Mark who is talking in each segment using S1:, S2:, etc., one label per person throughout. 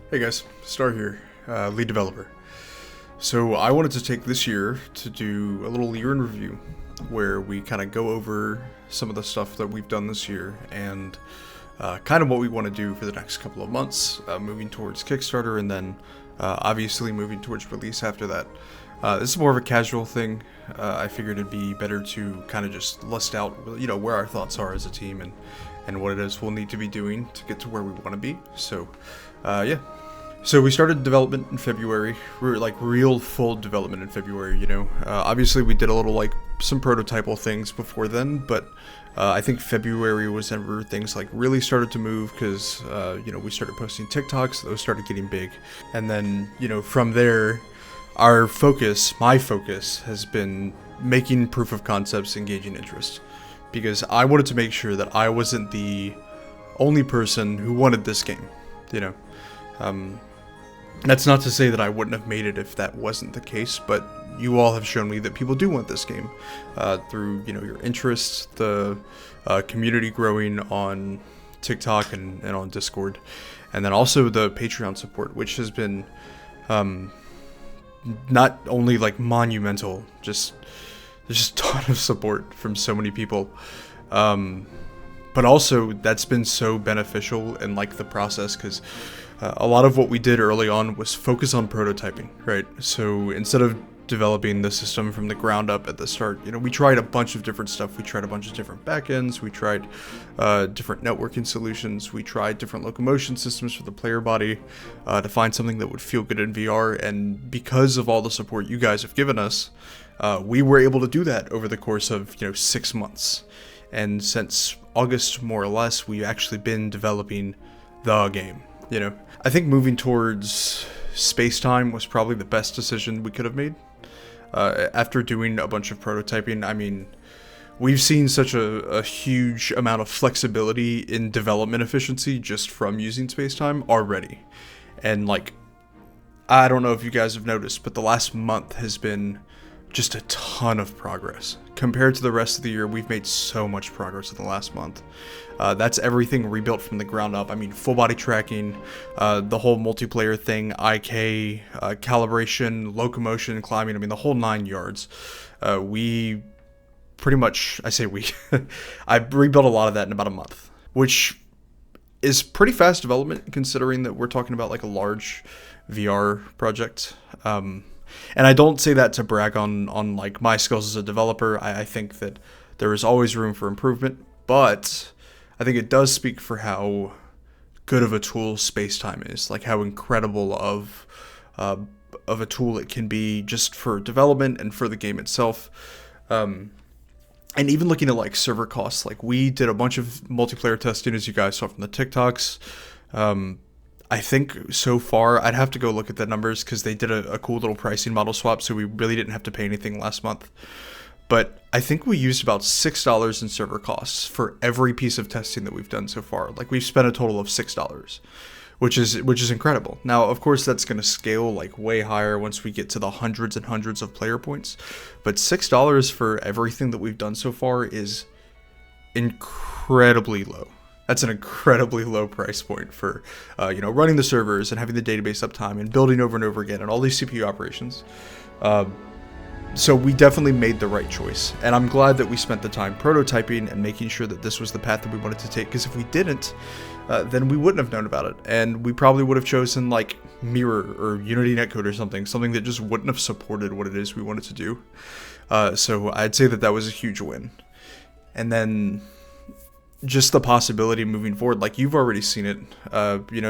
S1: Hey guys, Star here, lead developer. So I wanted to take this year to do a little year in review where we kind of go over some of the stuff that we've done this year and kind of what we want to do for the next couple of months, moving towards Kickstarter and then obviously moving towards release after that. This is more of a casual thing. I figured it'd be better to kind of just list out, where our thoughts are as a team and what it is we'll need to be doing to get to where we want to be. So, yeah. So we started development in February. We were like real full development in February. Obviously we did a little like some prototypal things before then, but I think February was ever things like really started to move because, we started posting TikToks, those started getting big. And then, from there, my focus has been making proof of concepts, engaging interest. Because I wanted to make sure that I wasn't the only person who wanted this game, That's not to say that I wouldn't have made it if that wasn't the case, but you all have shown me that people do want this game through, your interests, the community growing on TikTok and on Discord, and then also the Patreon support, which has been not only like monumental, there's just a ton of support from so many people, but also that's been so beneficial in like the process because a lot of what we did early on was focus on prototyping, right? So instead of developing the system from the ground up at the start, we tried a bunch of different stuff. We tried a bunch of different backends. We tried different networking solutions. We tried different locomotion systems for the player body to find something that would feel good in VR. And because of all the support you guys have given us, we were able to do that over the course of 6 months. And since August, more or less, we've actually been developing the game. I think moving towards space-time was probably the best decision we could have made. After doing a bunch of prototyping, we've seen such a huge amount of flexibility in development efficiency just from using space-time already. And I don't know if you guys have noticed, but the last month has been just a ton of progress. Compared to the rest of the year, we've made so much progress in the last month. That's everything rebuilt from the ground up. Full body tracking, the whole multiplayer thing, IK, calibration, locomotion, climbing, the whole 9 yards. We pretty much, I say we, I rebuilt a lot of that in about a month, which is pretty fast development considering that we're talking about like a large VR project. And I don't say that to brag on like my skills as a developer. I think that there is always room for improvement, but I think it does speak for how good of a tool space-time is, like how incredible of a tool it can be just for development and for the game itself. And even looking at like server costs, like we did a bunch of multiplayer testing, as you guys saw from the TikToks. I think so far, I'd have to go look at the numbers because they did a cool little pricing model swap, so we really didn't have to pay anything last month. But I think we used about $6 in server costs for every piece of testing that we've done so far. Like we've spent a total of $6, which is incredible. Now, of course, that's going to scale like way higher once we get to the hundreds and hundreds of player points. But $6 for everything that we've done so far is incredibly low. That's an incredibly low price point for, running the servers and having the database uptime and building over and over again and all these CPU operations. So we definitely made the right choice. And I'm glad that we spent the time prototyping and making sure that this was the path that we wanted to take. Because if we didn't, then we wouldn't have known about it. And we probably would have chosen like Mirror or Unity Netcode or something that just wouldn't have supported what it is we wanted to do. So I'd say that was a huge win. And then just the possibility moving forward, like you've already seen it,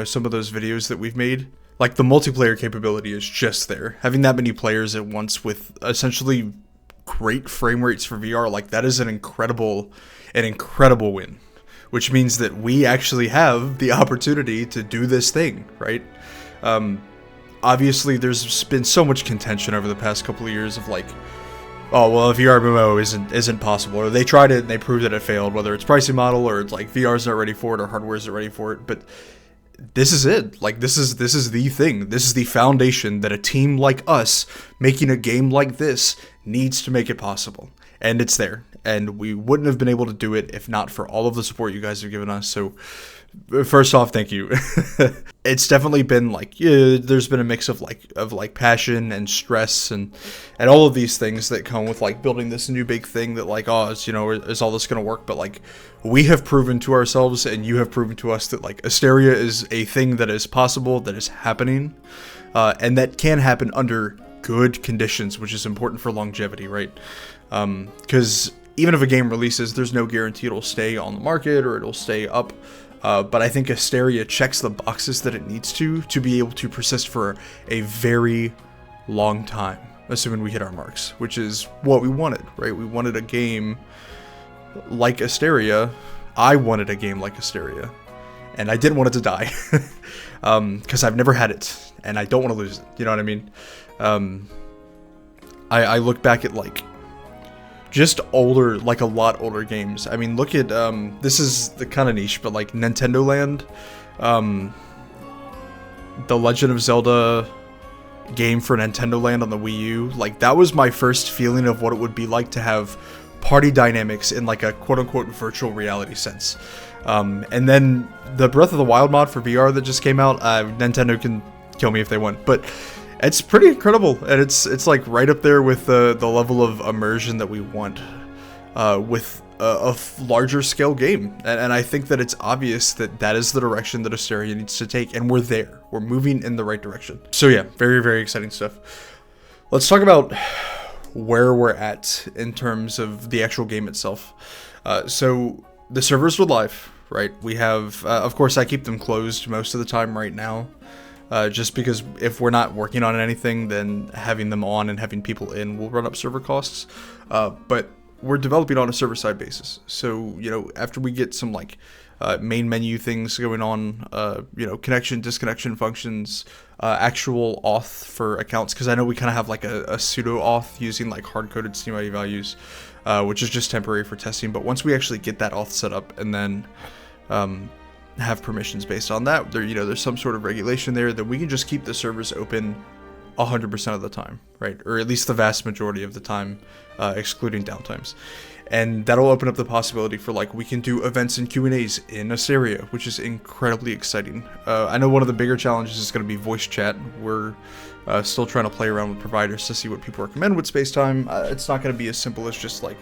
S1: some of those videos that we've made, like the multiplayer capability is just there. Having that many players at once with essentially great frame rates for VR, like that is an incredible win, which means that we actually have the opportunity to do this thing, right? Obviously there's been so much contention over the past couple of years of like, oh, well, a VR MMO isn't possible, or they tried it and they proved that it failed, whether it's pricing model or it's like VR's not ready for it or hardware's not ready for it. But this is it. Like this is the thing. This is the foundation that a team like us making a game like this needs to make it possible. And it's there. And we wouldn't have been able to do it if not for all of the support you guys have given us. So First off, thank you. It's definitely been like, yeah, there's been a mix of like passion and stress and all of these things that come with like building this new big thing that like, oh, is, you know, is all this gonna work? But like, we have proven to ourselves and you have proven to us that like Asteria is a thing that is possible, that is happening, and that can happen under good conditions, which is important for longevity, right? Because even if a game releases, there's no guarantee it'll stay on the market or it'll stay up. But I think Asteria checks the boxes that it needs to be able to persist for a very long time, assuming we hit our marks, which is what we wanted, right? We wanted a game like Asteria. I wanted a game like Asteria, and I didn't want it to die, because I've never had it, and I don't want to lose it, you know what I mean? I look back at like just older, like a lot older games. I mean, look at, this is the kind of niche, but like Nintendo Land, the Legend of Zelda game for Nintendo Land on the Wii U, like that was my first feeling of what it would be like to have party dynamics in like a quote-unquote virtual reality sense. And then the Breath of the Wild mod for VR that just came out, Nintendo can kill me if they want, but it's pretty incredible, and it's like right up there with the level of immersion that we want with a larger scale game. And I think that it's obvious that that is the direction that Asteria needs to take, and we're there. We're moving in the right direction. So yeah, very, very exciting stuff. Let's talk about where we're at in terms of the actual game itself. So the servers were live, right? We have, of course, I keep them closed most of the time right now. Just because if we're not working on anything, then having them on and having people in will run up server costs. But we're developing on a server-side basis. So, you know, after we get some like main menu things going on, you know, connection, disconnection functions, actual auth for accounts, because I know we kind of have like a pseudo auth using like hard-coded Steam ID values, which is just temporary for testing. But once we actually get that auth set up and then have permissions based on that, there, you know, there's some sort of regulation there, that we can just keep the servers open 100% of the time, right? Or at least the vast majority of the time, excluding downtimes. And that'll open up the possibility for like, we can do events and Q&As in Asteria, which is incredibly exciting. I know one of the bigger challenges is going to be voice chat. We're still trying to play around with providers to see what people recommend with Spacetime. It's not going to be as simple as just like,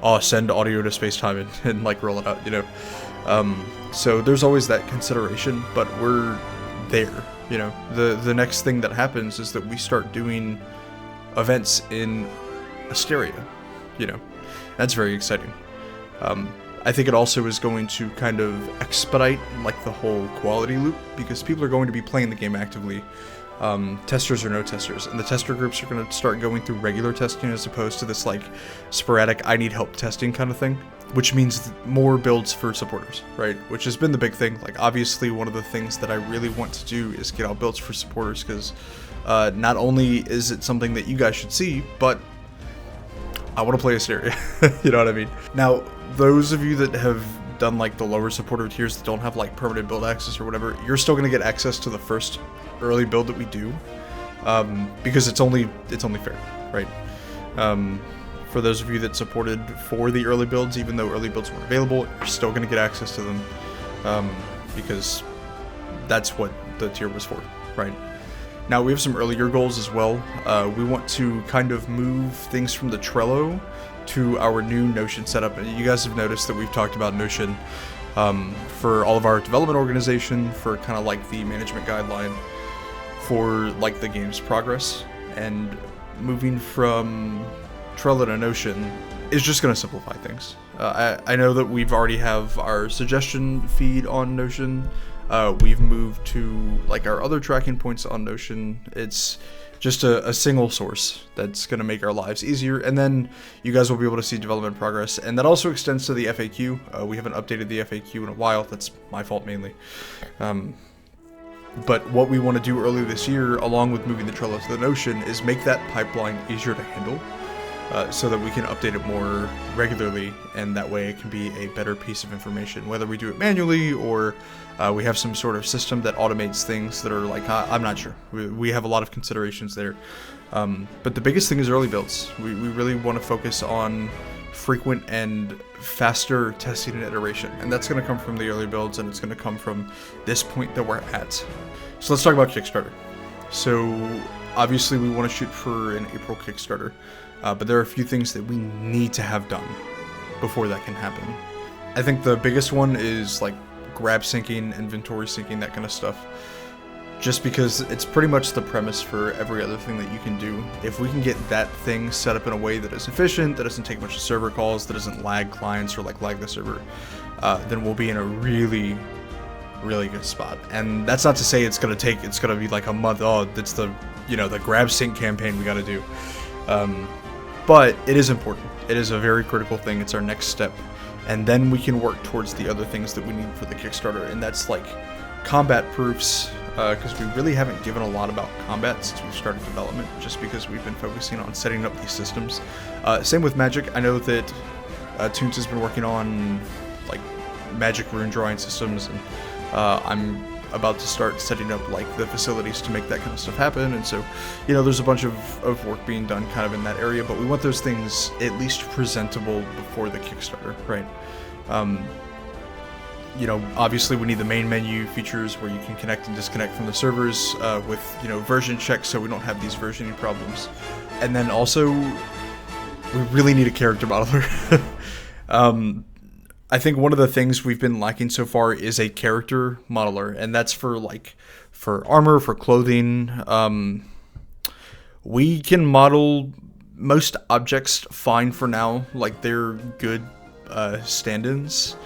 S1: oh, send audio to Spacetime and like roll it out, you know? So there's always that consideration, but we're there, you know. The next thing that happens is that we start doing events in Asteria, you know. That's very exciting. I think it also is going to kind of expedite like the whole quality loop, because people are going to be playing the game actively, testers or no testers, and the tester groups are going to start going through regular testing as opposed to this like sporadic I need help testing kind of thing, which means more builds for supporters, right? Which has been the big thing. Like, obviously one of the things that I really want to do is get out builds for supporters, because not only is it something that you guys should see, but I want to play Asteria. You know what I mean? Now, those of you that have done like the lower supporter tiers that don't have like permanent build access or whatever, you're still going to get access to the first early build that we do, because it's only fair, right? For those of you that supported for the early builds, even though early builds weren't available, you're still going to get access to them, because that's what the tier was for, right? Now, we have some earlier goals as well. We want to kind of move things from the Trello to our new Notion setup. And you guys have noticed that we've talked about Notion for all of our development organization, for kind of like the management guideline for like the game's progress. And moving from Trello to Notion is just going to simplify things. I know that we've already have our suggestion feed on Notion. We've moved to like our other tracking points on Notion. It's just a single source that's going to make our lives easier, and then you guys will be able to see development progress, and that also extends to the FAQ. We haven't updated the FAQ in a while. That's my fault mainly. But what we want to do early this year, along with moving the Trello to the Notion, is make that pipeline easier to handle, so that we can update it more regularly, and that way it can be a better piece of information, whether we do it manually or we have some sort of system that automates things that are like, I'm not sure. We have a lot of considerations there. But the biggest thing is early builds. We really want to focus on frequent and faster testing and iteration. And that's going to come from the early builds, and it's going to come from this point that we're at. So let's talk about Kickstarter. So obviously we want to shoot for an April Kickstarter, but there are a few things that we need to have done before that can happen. I think the biggest one is like grab syncing, inventory syncing, that kind of stuff. Just because it's pretty much the premise for every other thing that you can do. If we can get that thing set up in a way that is efficient, that doesn't take a bunch of server calls, that doesn't lag clients or like lag the server, then we'll be in a really good spot. And that's not to say it's gonna be like a month. Oh, it's the grab sync campaign we got to do. But it is important. It is a very critical thing. It's our next step, and then we can work towards the other things that we need for the Kickstarter, and that's like combat proofs. Because we really haven't given a lot about combat since we've started development, just because we've been focusing on setting up these systems. Same with Magic. I know that Toons has been working on like Magic rune drawing systems, and I'm about to start setting up like the facilities to make that kind of stuff happen. And so, there's a bunch of work being done kind of in that area, but we want those things at least presentable before the Kickstarter, right? Obviously we need the main menu features where you can connect and disconnect from the servers with, version checks, so we don't have these versioning problems. And then also, we really need a character modeler. I think one of the things we've been lacking so far is a character modeler, and that's for armor, for clothing. We can model most objects fine for now, like they're good stand-ins.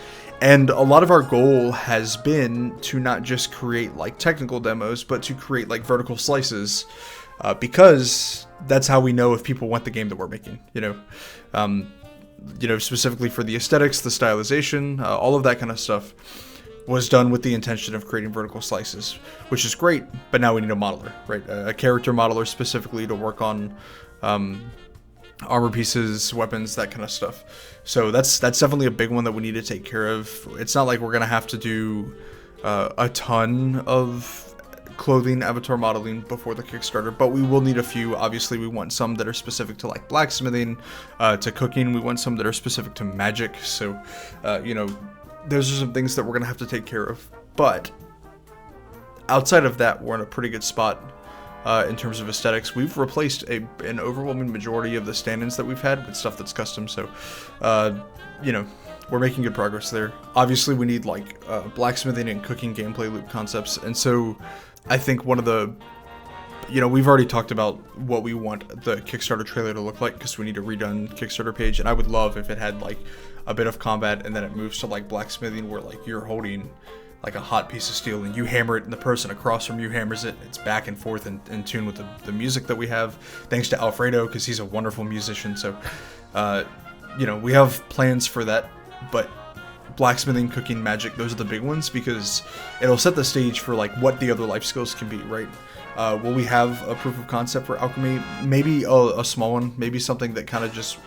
S1: And a lot of our goal has been to not just create like technical demos, but to create like vertical slices, because that's how we know if people want the game that we're making. Specifically for the aesthetics, the stylization, all of that kind of stuff was done with the intention of creating vertical slices, which is great. But now we need a modeler, right? A character modeler specifically to work on armor pieces, weapons, that kind of stuff. So that's definitely a big one that we need to take care of. It's not like we're gonna have to do a ton of clothing avatar modeling before the Kickstarter, but we will need a few. Obviously we want some that are specific to like blacksmithing, to cooking. We want some that are specific to magic. So those are some things that we're gonna have to take care of. But outside of that, we're in a pretty good spot. In terms of aesthetics, we've replaced an overwhelming majority of the stand-ins that we've had with stuff that's custom, so we're making good progress there. Obviously we need like blacksmithing and cooking gameplay loop concepts, and so I think one of the we've already talked about what we want the Kickstarter trailer to look like, because we need a redone Kickstarter page, and I would love if it had like a bit of combat and then it moves to like blacksmithing where like you're holding like a hot piece of steel and you hammer it and the person across from you hammers it. It's back and forth in tune with the music that we have, thanks to Alfredo, because he's a wonderful musician. So we have plans for that, but blacksmithing, cooking, magic, those are the big ones, because it'll set the stage for like what the other life skills can be, right? Will we have a proof of concept for alchemy? Maybe a small one, maybe something that kind of just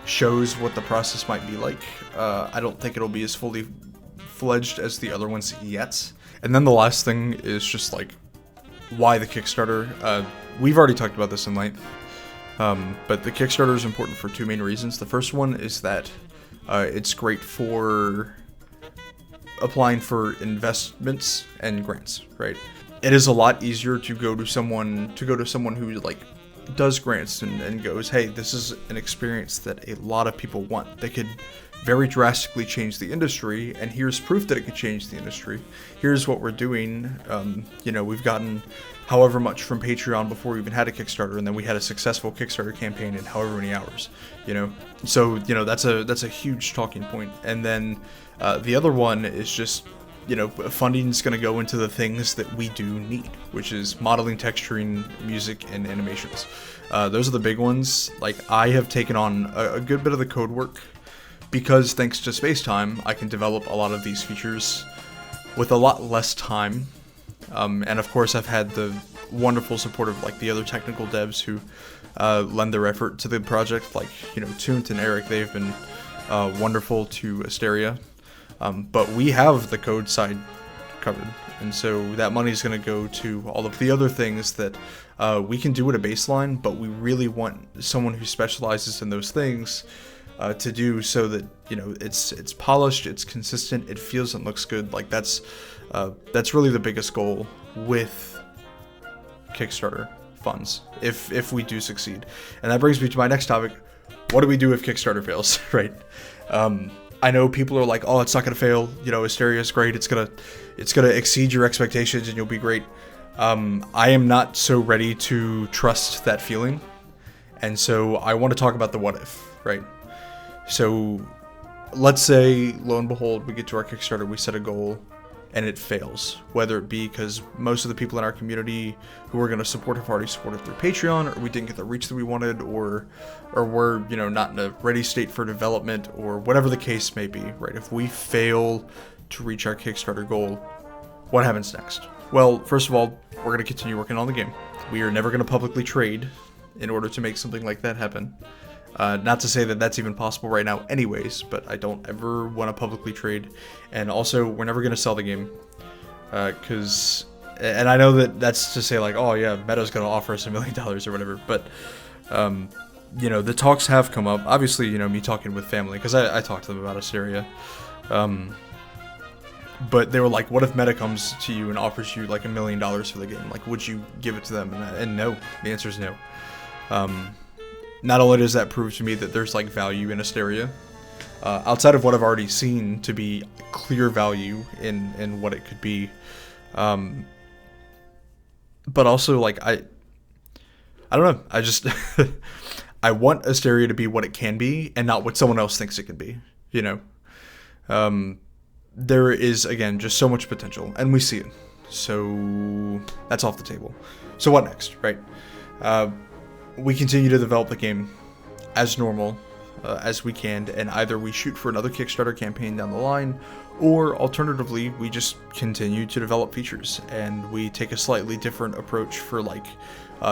S1: shows what the process might be like. I don't think it'll be as fully fledged as the other ones yet. And then the last thing is just like, why the Kickstarter? We've already talked about this in length, but the Kickstarter is important for two main reasons. The first one is that it's great for applying for investments and grants, right? It is a lot easier to go to someone who like does grants and goes, hey, this is an experience that a lot of people want. They could very drastically change the industry, and here's proof that it could change the industry. Here's what we're doing. We've gotten however much from Patreon before we even had a Kickstarter, and then we had a successful Kickstarter campaign in however many hours. So that's a huge talking point. And then the other one is just funding is going to go into the things that we do need, which is modeling, texturing, music, and animations. Those are the big ones. Like, I have taken on a good bit of the code work, because thanks to Spacetime, I can develop a lot of these features with a lot less time. And of course, I've had the wonderful support of like the other technical devs who lend their effort to the project, like Toont and Eric. They've been wonderful to Asteria. But we have the code side covered, and so that money is going to go to all of the other things that we can do at a baseline, but we really want someone who specializes in those things to do so that, you know, it's polished, it's consistent, it feels and looks good. Like that's really the biggest goal with Kickstarter funds, if we do succeed. And that brings me to my next topic. What do we do if Kickstarter fails, right? I know people are like, oh, it's not gonna fail, you know, Asteria is great, it's gonna exceed your expectations and you'll be great. I am not so ready to trust that feeling, and so I want to talk about the what if, right? So let's say, lo and behold, we get to our Kickstarter, we set a goal, and it fails, whether it be because most of the people in our community who are going to support have already supported through Patreon, or we didn't get the reach that we wanted, or we're, you know, not in a ready state for development, or whatever the case may be, right? If we fail to reach our Kickstarter goal, what happens next? Well, first of all, we're going to continue working on the game. We are never going to publicly trade in order to make something like that happen. Not to say that that's even possible right now anyways, but I don't ever want to publicly trade. And also, we're never going to sell the game. And I know that that's to say like, oh yeah, Meta's going to offer us $1 million or whatever, but, you know, the talks have come up. Obviously, you know, me talking with family, because I talked to them about Asteria. But they were like, what if Meta comes to you and offers you like $1 million for the game? Like, would you give it to them? And no, the answer is no. Not only does that prove to me that there's like value in Asteria, outside of what I've already seen to be clear value in what it could be, but also like I don't know, I just I want Asteria to be what it can be and not what someone else thinks it can be, you know. There is, again, just so much potential, and we see it, so that's off the table. So what next, right? We continue to develop the game as normal as we can, and either we shoot for another Kickstarter campaign down the line, or alternatively, we just continue to develop features, and we take a slightly different approach for like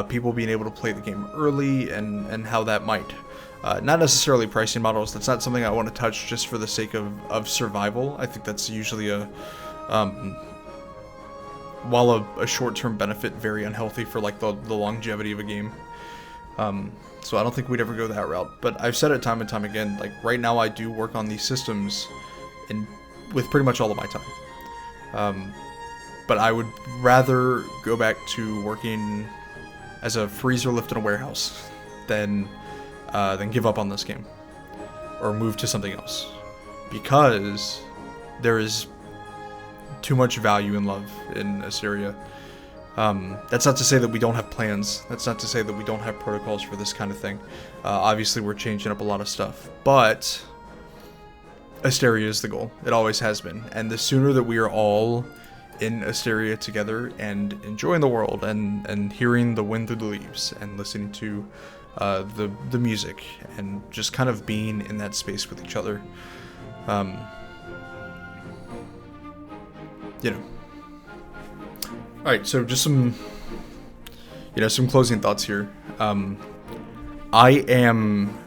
S1: people being able to play the game early, and how that might. Not necessarily pricing models. That's not something I want to touch just for the sake of survival. I think that's usually while a short-term benefit, very unhealthy for like the longevity of a game. So I don't think we'd ever go that route. But I've said it time and time again, like right now I do work on these systems with pretty much all of my time. But I would rather go back to working as a freezer lift in a warehouse than give up on this game or move to something else, because there is too much value and love in Asteria. That's not to say that we don't have plans. That's not to say that we don't have protocols for this kind of thing. Obviously, we're changing up a lot of stuff, but Asteria is the goal. It always has been. And the sooner that we are all in Asteria together and enjoying the world and hearing the wind through the leaves and listening to the music and just kind of being in that space with each other, you know. All right, so just some closing thoughts here. I am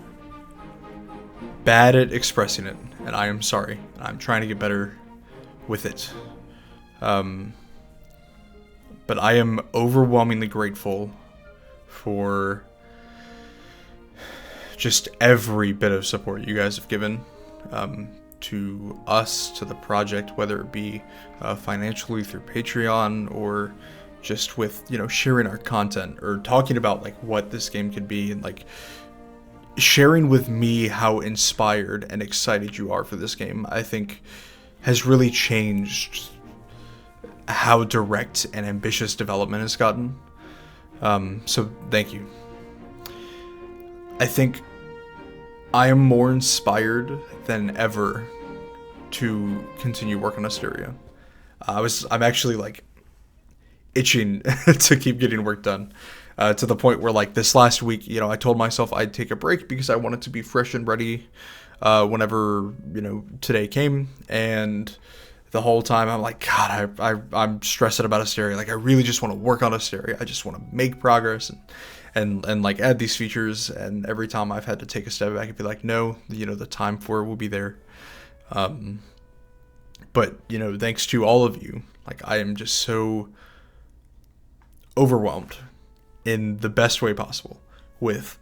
S1: bad at expressing it, and I am sorry. I'm trying to get better with it. But I am overwhelmingly grateful for just every bit of support you guys have given to us, to the project, whether it be financially through Patreon or just with, you know, sharing our content or talking about like what this game could be, and like sharing with me how inspired and excited you are for this game. I think has really changed how direct and ambitious development has gotten. So thank you. I think I am more inspired than ever to continue working on Asteria. I'm actually like itching to keep getting work done, to the point where like this last week, you know, I told myself I'd take a break because I wanted to be fresh and ready whenever, you know, today came. And the whole time I'm like, God, I'm stressing about Asteria. Like I really just want to work on Asteria. I just want to make progress and like add these features. And every time I've had to take a step back and be like, no, you know, the time for it will be there. But, you know, thanks to all of you, like I am just so overwhelmed in the best way possible with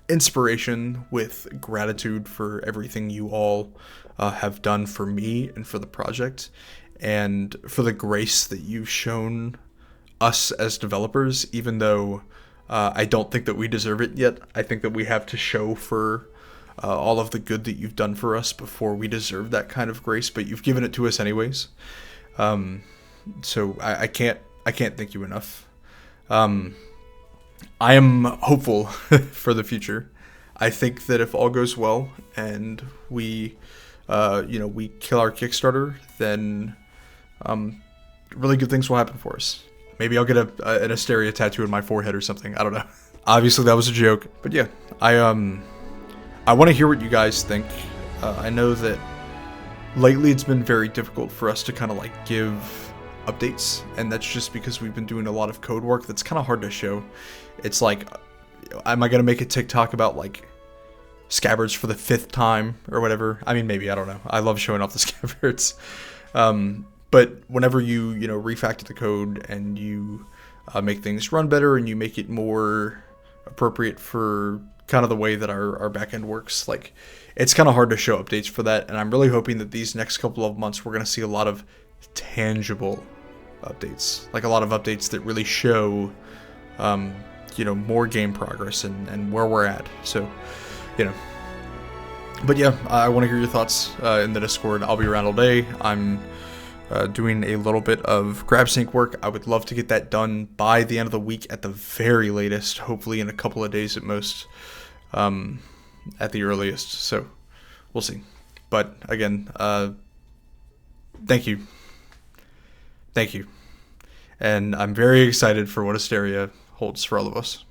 S1: inspiration, with gratitude for everything you all have done for me and for the project, and for the grace that you've shown us as developers, even though I don't think that we deserve it yet. I think that we have to show for all of the good that you've done for us before we deserve that kind of grace, but you've given it to us anyways. So I can't thank you enough. I am hopeful for the future. I think that if all goes well and we, we kill our Kickstarter, then really good things will happen for us. Maybe I'll get an Asteria tattoo on my forehead or something. I don't know. Obviously, that was a joke, but yeah, I want to hear what you guys think. I know that lately it's been very difficult for us to kind of like give updates, and that's just because we've been doing a lot of code work that's kind of hard to show. It's like, am I gonna make a TikTok about like scabbards for the 5th time or whatever? I mean, maybe, I don't know. I love showing off the scabbards. But whenever you refactor the code and you make things run better and you make it more appropriate for kind of the way that our backend works, like, it's kind of hard to show updates for that. And I'm really hoping that these next couple of months we're going to see a lot of tangible updates, like a lot of updates that really show more game progress and where we're at. So but yeah, I want to hear your thoughts in the Discord. I'll be around all day. I'm doing a little bit of grab sync work. I would love to get that done by the end of the week at the very latest, hopefully in a couple of days at most, at the earliest. So we'll see. But again, thank you. And I'm very excited for what Asteria holds for all of us.